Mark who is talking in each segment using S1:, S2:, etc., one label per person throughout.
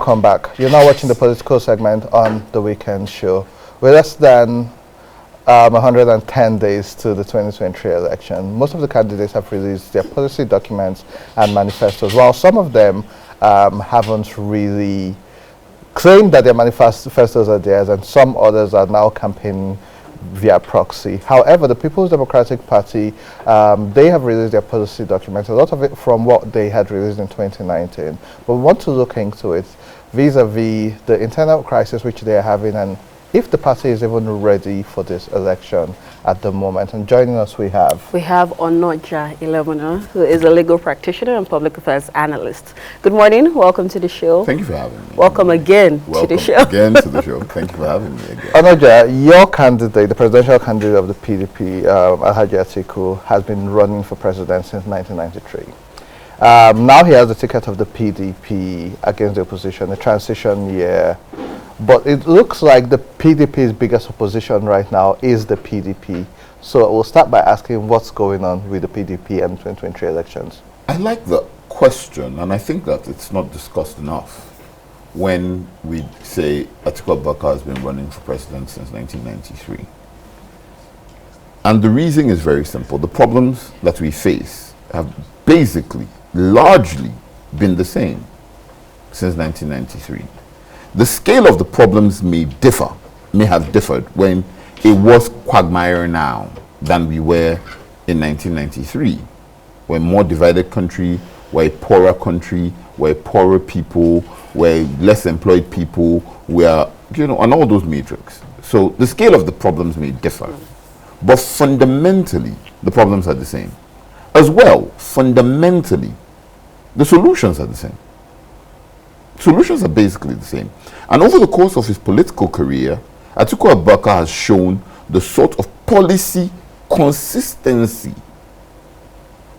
S1: welcome back. You're now watching the political segment on the weekend show. With less than 110 days to the 2023 election, most of the candidates have released their policy documents and manifestos, while some of them haven't really claimed that their manifestos are theirs, and some others are now campaigning via proxy. However, the People's Democratic Party, they have released their policy documents, a lot of it from what they had released in 2019. But we want to look into it vis-a-vis the internal crisis which they are having, and if the party is even ready for this election at the moment. And joining us we have Onoja Ilebuna, who is a legal practitioner and public affairs analyst. Good morning, welcome to the show.
S2: Thank you for having me.
S1: Welcome again to the show.
S2: Again to the show. Thank you for having me again.
S1: Onoja, your candidate, the presidential candidate of the PDP, Alhaji Atiku, has been running for president since 1993. Now he has the ticket of the PDP against the opposition, a transition year. But it looks like the PDP's biggest opposition right now is the PDP. So we'll start by asking what's going on with the PDP and 2023 elections.
S2: I like the question, and I think that it's not discussed enough when we say Atiku Abubakar has been running for president since 1993. And the reason is very simple. The problems that we face have basically, largely been the same since 1993. The scale of the problems may have differed when it was quagmire now than we were in 1993. We're a more divided country, we're a poorer country, we're poorer people, we're less employed people, we're, on all those metrics. So the scale of the problems may differ, but fundamentally, the problems are the same. As well, fundamentally, the solutions are the same. Solutions are basically the same. And over the course of his political career, Atiku Abubakar has shown the sort of policy consistency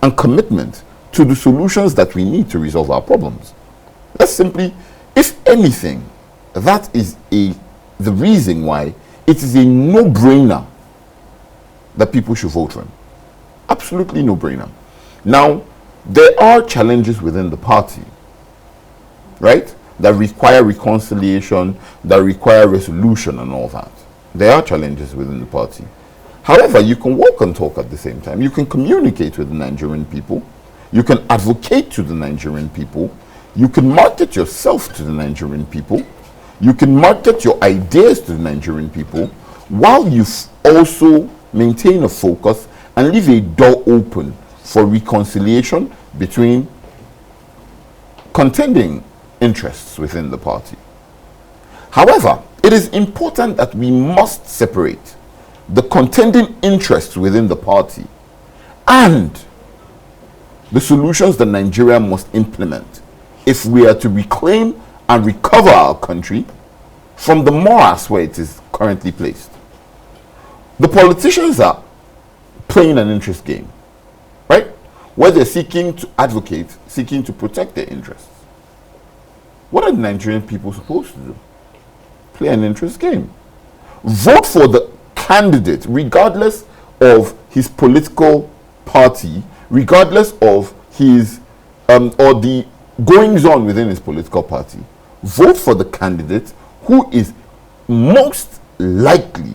S2: and commitment to the solutions that we need to resolve our problems. That's simply, if anything, that is the reason why it is a no-brainer that people should vote for him. Absolutely no-brainer. Now, there are challenges within the party, right, that require reconciliation, that require resolution and all that. There are challenges within the party. However, you can walk and talk at the same time. You can communicate with the Nigerian people. You can advocate to the Nigerian people. You can market yourself to the Nigerian people. You can market your ideas to the Nigerian people, while you also maintain a focus and leave a door open for reconciliation between contending interests within the party. However, it is important that we must separate the contending interests within the party and the solutions that Nigeria must implement if we are to reclaim and recover our country from the morass where it is currently placed. The politicians are playing an interest game, right? Where they're seeking to advocate, seeking to protect their interests. What are the Nigerian people supposed to do? Play an interest game. Vote for the candidate, regardless of his political party, regardless of his or the goings on within his political party. Vote for the candidate who is most likely,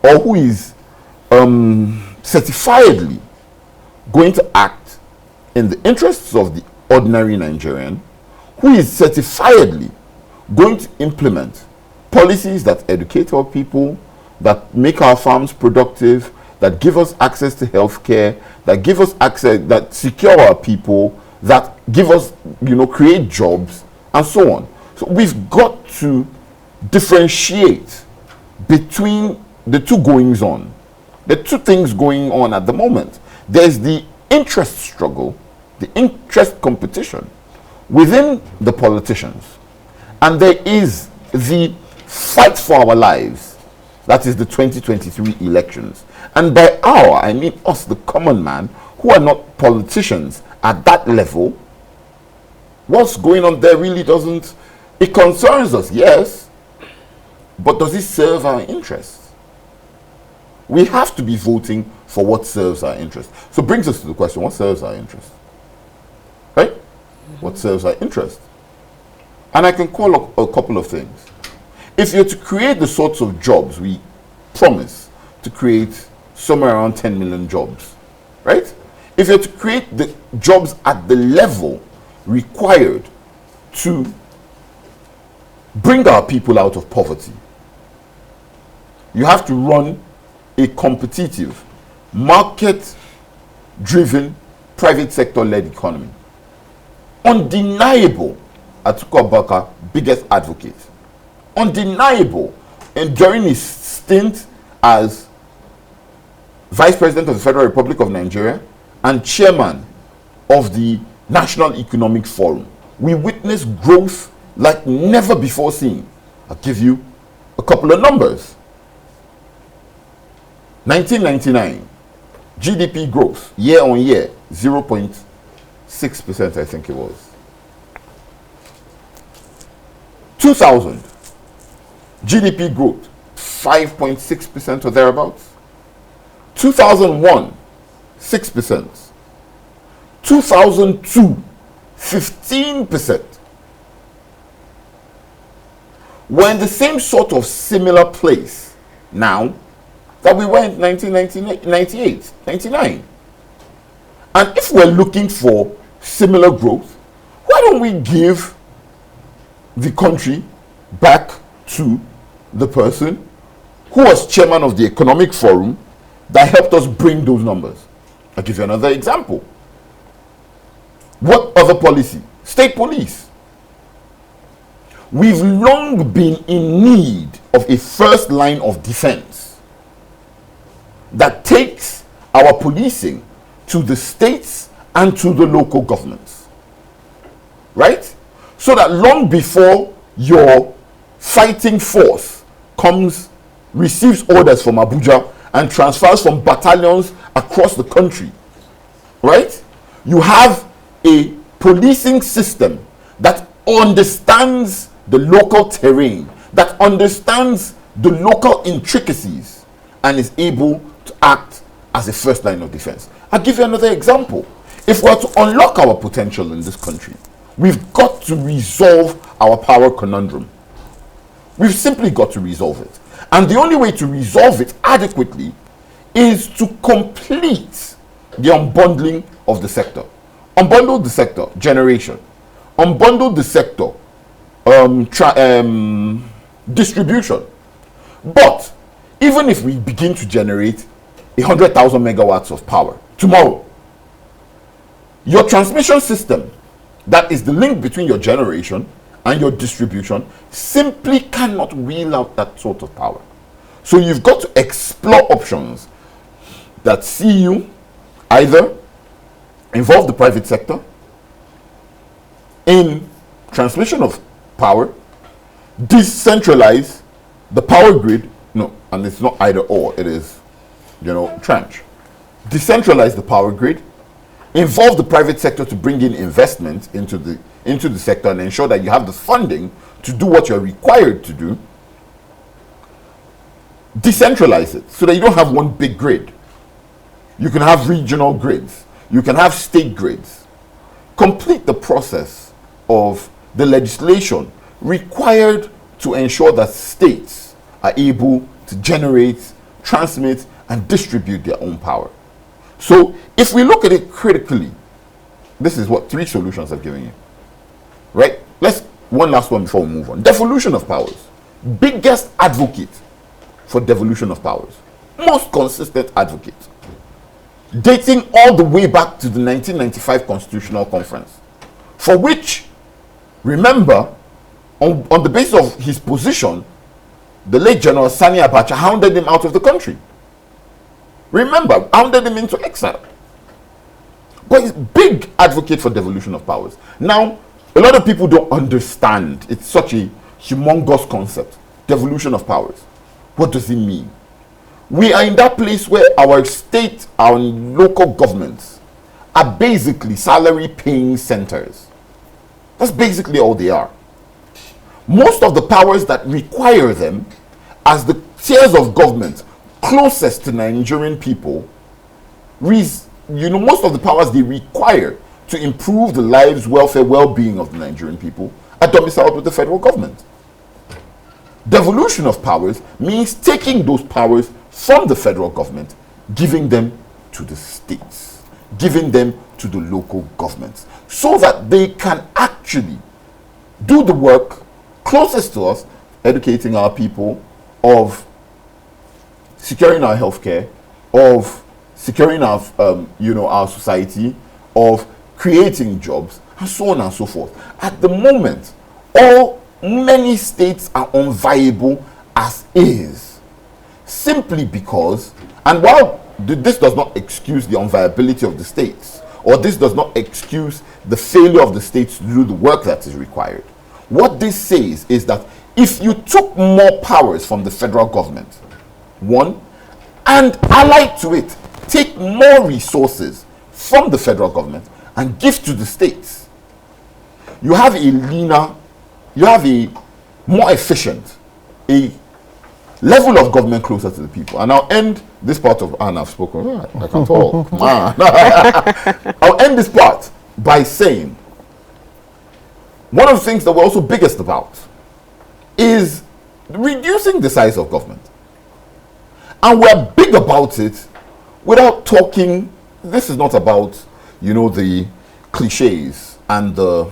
S2: or who is certifiedly going to act in the interests of the ordinary Nigerian, who is certifiedly going to implement policies that educate our people, that make our farms productive, that give us access to healthcare, that give us access, that secure our people, that give us, create jobs, and so on. So we've got to differentiate between the two goings on. The two things going on at the moment. There's the interest struggle, the interest competition within the politicians, and there is the fight for our lives, that is the 2023 elections. And by our, I mean us, the common man, who are not politicians at that level. What's going on there really doesn't, it concerns us, yes, but does it serve our interests? We have to be voting for what serves our interest. So brings us to the question, what serves our interest? Right? What serves our interest? And I can call a couple of things. If you're to create the sorts of jobs we promise to create, somewhere around 10 million jobs, right? If you're to create the jobs at the level required to bring our people out of poverty, you have to run a competitive, market-driven, private sector-led economy. Undeniable, Atiku Abubakar, biggest advocate. Undeniable. And during his stint as Vice President of the Federal Republic of Nigeria and Chairman of the National Economic Forum, we witnessed growth like never before seen. I'll give you a couple of numbers. 1999, GDP growth, year on year, 0.6%, I think it was. 2000, GDP growth, 5.6% or thereabouts. 2001, 6%. 2002, 15%. We're in the same sort of similar place now that we were in 1998, 99. And if we're looking for similar growth, why don't we give the country back to the person who was chairman of the Economic Forum that helped us bring those numbers? I'll give you another example. What other policy? State police. We've long been in need of a first line of defense that takes our policing to the states and to the local governments. Right? So that long before your fighting force receives orders from Abuja and transfers from battalions across the country, right? You have a policing system that understands the local terrain, that understands the local intricacies, and is able to act as a first line of defense. I'll give you another example. If we're to unlock our potential in this country, we've got to resolve our power conundrum. We've simply got to resolve it. And the only way to resolve it adequately is to complete the unbundling of the sector. Unbundle the sector, generation. Unbundle the sector, distribution. But even if we begin to generate 100,000 megawatts of power tomorrow, your transmission system, that is the link between your generation and your distribution, simply cannot wheel out that sort of power. So you've got to explore options that see you either involve the private sector in transmission of power, decentralize the power grid. No, and it's not either or, it is, tranche. Decentralize the power grid, involve the private sector to bring in investment into the sector and ensure that you have the funding to do what you're required to do. Decentralize it so that you don't have one big grid. You can have regional grids. You can have state grids. Complete the process of the legislation required to ensure that states are able to generate, transmit, and distribute their own power. So if we look at it critically, this is what 3 solutions I've given you. Right? One last one before we move on. Devolution of powers. Biggest advocate for devolution of powers. Most consistent advocate. Dating all the way back to the 1995 Constitutional Conference. For which, remember, on the basis of his position, the late General Sani Abacha hounded him out of the country. Remember, hounded him into exile. But he's a big advocate for devolution of powers. Now, a lot of people don't understand. It's such a humongous concept. Devolution of powers. What does it mean? We are in that place where our state, our local governments are basically salary-paying centers. That's basically all they are. Most of the powers that require them, as the tiers of government closest to Nigerian people, most of the powers they require to improve the lives, welfare, well-being of the Nigerian people are domiciled with the federal government. Devolution of powers means taking those powers from the federal government, giving them to the states, giving them to the local governments, so that they can actually do the work closest to us, educating our people, of securing our healthcare, of securing our, our society, of creating jobs, and so on and so forth. At the moment, many states are unviable as is, simply because, and while this does not excuse the unviability of the states, or this does not excuse the failure of the states to do the work that is required, what this says is that if you took more powers from the federal government, one, and allied to it, take more resources from the federal government and give to the states, you have a leaner, you have a more efficient, a level of government closer to the people. And I'll end this part of, and I've spoken, I can talk, man. I'll end this part by saying, one of the things that we're also biggest about is reducing the size of government. And we're big about it without talking. This is not about, the cliches and the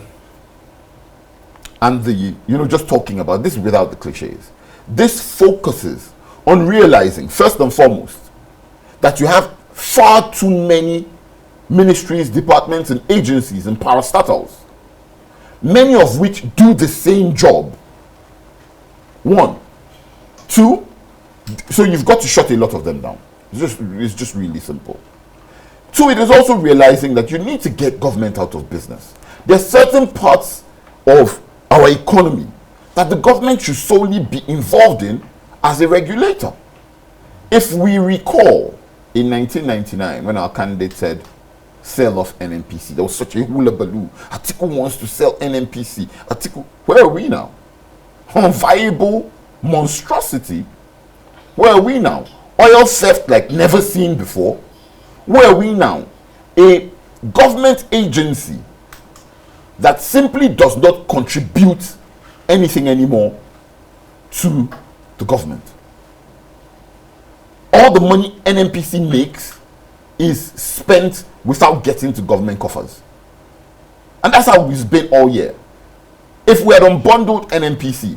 S2: just talking about this without the cliches. This focuses on realizing, first and foremost, that you have far too many ministries, departments, and agencies and parastatals, many of which do the same job. One. Two, so you've got to shut a lot of them down. It's just really simple. Two, it is also realizing that you need to get government out of business. There are certain parts of our economy that the government should solely be involved in as a regulator. If we recall, in 1999, when our candidate said, sell off NNPC, there was such a hula baloo. Atiku wants to sell NNPC. Atiku, where are we now? Unviable monstrosity. Where are we now? Oil theft like never seen before. Where are we now? A government agency that simply does not contribute anything anymore to the government. All the money NNPC makes is spent without getting to government coffers. And that's how it's been all year. If we had unbundled NNPC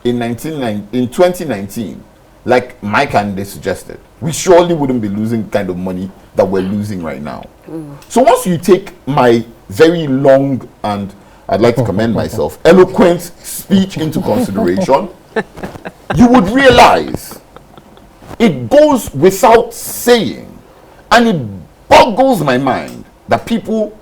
S2: in 2019, like my candidate suggested, we surely wouldn't be losing the kind of money that we're losing right now. So once you take my very long, and I'd like to commend myself, eloquent speech into consideration, you would realize it goes without saying, and it boggles my mind that people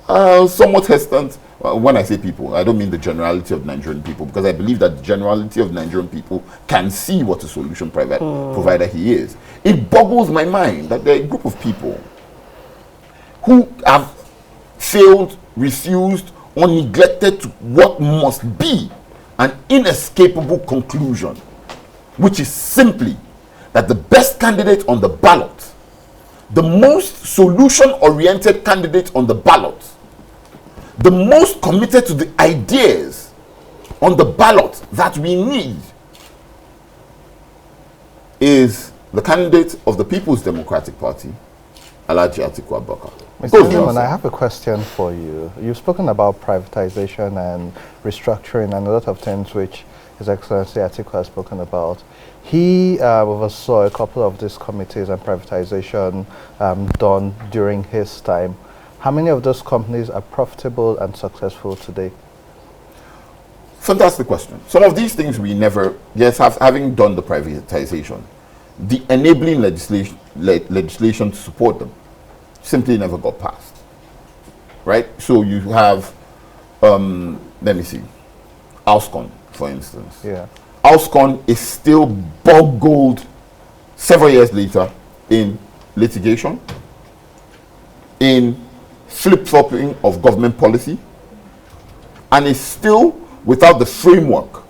S2: are somewhat hesitant. When I say people, I don't mean the generality of Nigerian people, because I believe that the generality of Nigerian people can see what a solution provider he is. It boggles my mind that there are a group of people who have failed, refused, or neglected to what must be an inescapable conclusion, which is simply that the best candidate on the ballot, the most solution-oriented candidate on the ballot, the most committed to the ideas on the ballot that we need, is the candidate of the People's Democratic Party, Alhaji Atiku Abubakar.
S1: Mr. Newman, I have a question for you. You've spoken about privatization and restructuring and a lot of things which His Excellency Atiku has spoken about. He oversaw a couple of these committees and privatization done during his time. How many of those companies are profitable and successful today?
S2: Fantastic question. Some of these things we never, yes, having done the privatization, the enabling legislation to support them simply never got passed. Right? So you have, let me see, Alscon, for instance.
S1: Yeah.
S2: Alscon is still boggled several years later in litigation, in flip-flopping of government policy, and is still without the framework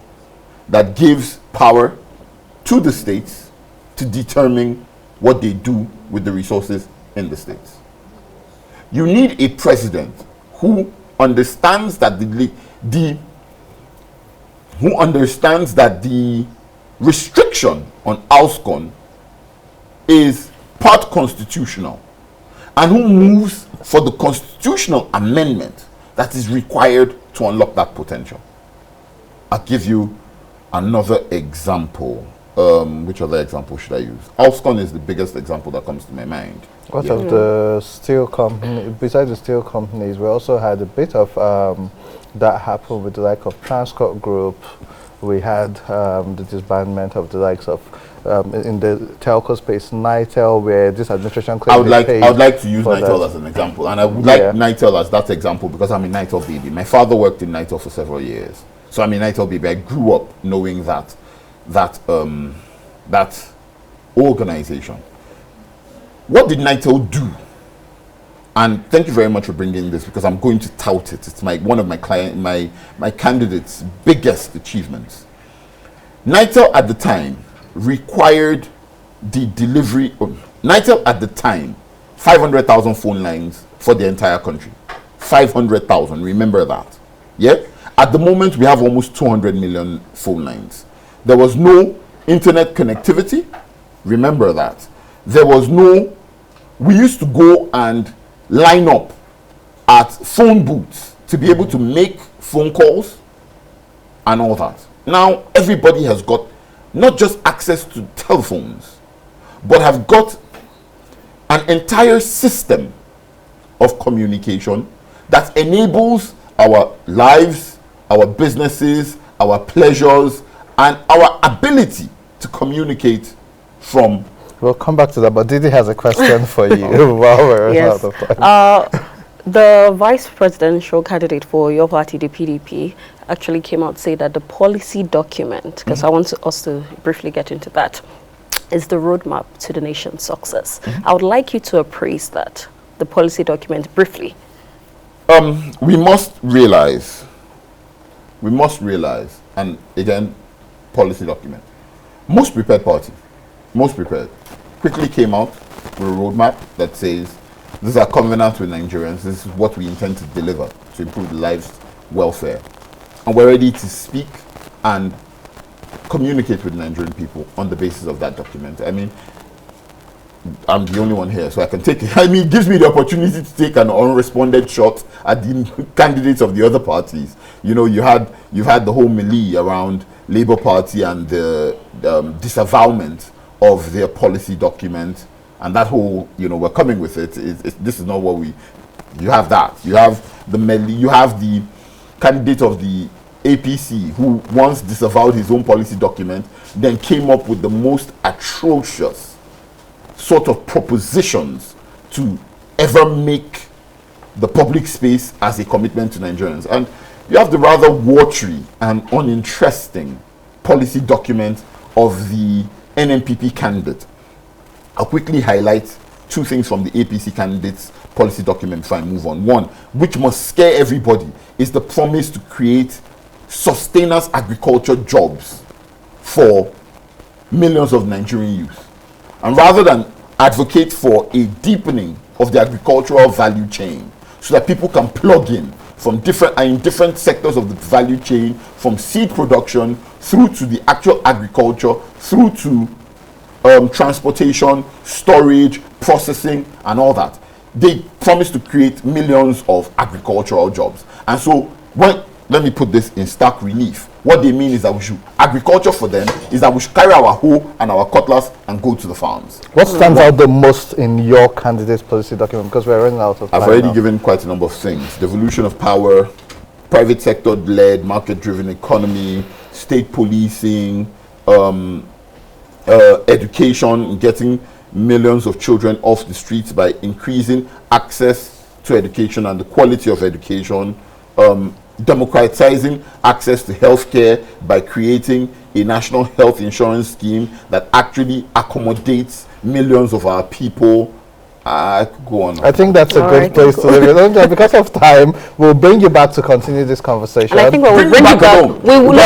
S2: that gives power to the states to determine what they do with the resources in the states. You need a president who understands that the who understands that the restriction on Auscon is part constitutional, and who moves for the constitutional amendment that is required to unlock that potential. I'll give you another example. Which other example should I use? Auscon is the biggest example that comes to my mind.
S1: What of the steel company? Besides the steel companies, we also had a bit of that happened with the like of Transcorp Group. We had the disbandment of the likes of in the telco space, Nitel, where this administration claimed
S2: I would like to use Nitel as an example, and I would like Nitel as that example because I'm a Nitel baby. My father worked in Nitel for several years, so I'm a Nitel baby. I grew up knowing that organization. What did Nitel do? And thank you very much for bringing this because I'm going to tout it. It's one of my candidates' biggest achievements. Nitel at the time required the delivery of Nitel at the time 500,000 phone lines for the entire country. 500,000, remember that. Yeah? At the moment we have almost 200 million phone lines. There was no internet connectivity. Remember that. We used to go and line up at phone booths to be able to make phone calls and all that. Now everybody has got not just access to telephones, but have got an entire system of communication that enables our lives, our businesses, our pleasures, and our ability to communicate from.
S1: We'll come back to that, but Didi has a question for you while we're out of time.
S3: The vice presidential candidate for your party, the PDP, actually came out to say that the policy document, because I want us to briefly get into that, is the roadmap to the nation's success. I would like you to appraise that, the policy document, briefly.
S2: We must realize, and again, policy document. Most prepared party, quickly came out with a roadmap that says, this is our covenant with Nigerians, this is what we intend to deliver to improve the lives, welfare. And we're ready to speak and communicate with Nigerian people on the basis of that document. I mean, I'm the only one here, so I can take it. I mean, it gives me the opportunity to take an unresponded shot at the candidates of the other parties. You know, you've had the whole melee around Labour Party and the disavowalment of their policy document, and that whole, we're coming with it. This is not what you have that. You have the melee, you have the candidate of the APC who once disavowed his own policy document, then came up with the most atrocious sort of propositions to ever make the public space as a commitment to Nigerians. And you have the rather watery and uninteresting policy document of the NNPP candidate. I'll quickly highlight two things from the APC candidate's policy document before I move on. One, which must scare everybody, is the promise to create sustainers agriculture jobs for millions of Nigerian youth. And rather than advocate for a deepening of the agricultural value chain so that people can plug in from different sectors of the value chain, from seed production through to the actual agriculture, through to transportation, storage, processing, and all that. They promise to create millions of agricultural jobs. And so, let me put this in stark relief. What they mean is that agriculture for them is that we should carry our hoe and our cutlass and go to the farms.
S1: What stands out the most in your candidate's policy document? Because we're running out of time.
S2: I've already given quite a number of things. Devolution of power, private sector-led, market-driven economy, state policing, education, getting millions of children off the streets by increasing access to education and the quality of education, democratizing access to healthcare by creating a national health insurance scheme that actually accommodates millions of our people. I could go on.
S1: I think that's a good place to leave it. Because of time, we'll bring you back to continue this conversation.
S3: And I think we'll bring you back. We won't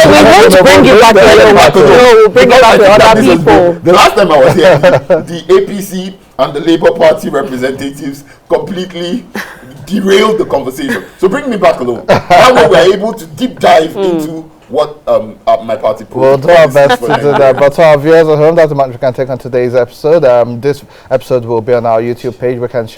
S3: bring you back alone. We'll bring you back with other people.
S2: The last time I was here, the APC and the Labour Party representatives completely derailed the conversation. So bring me back alone. That way we're able to deep dive into what my party
S1: We'll do our best to
S2: for
S1: do that. But to our viewers at home, that's the much we can take on today's episode. This episode will be on our YouTube page. We can share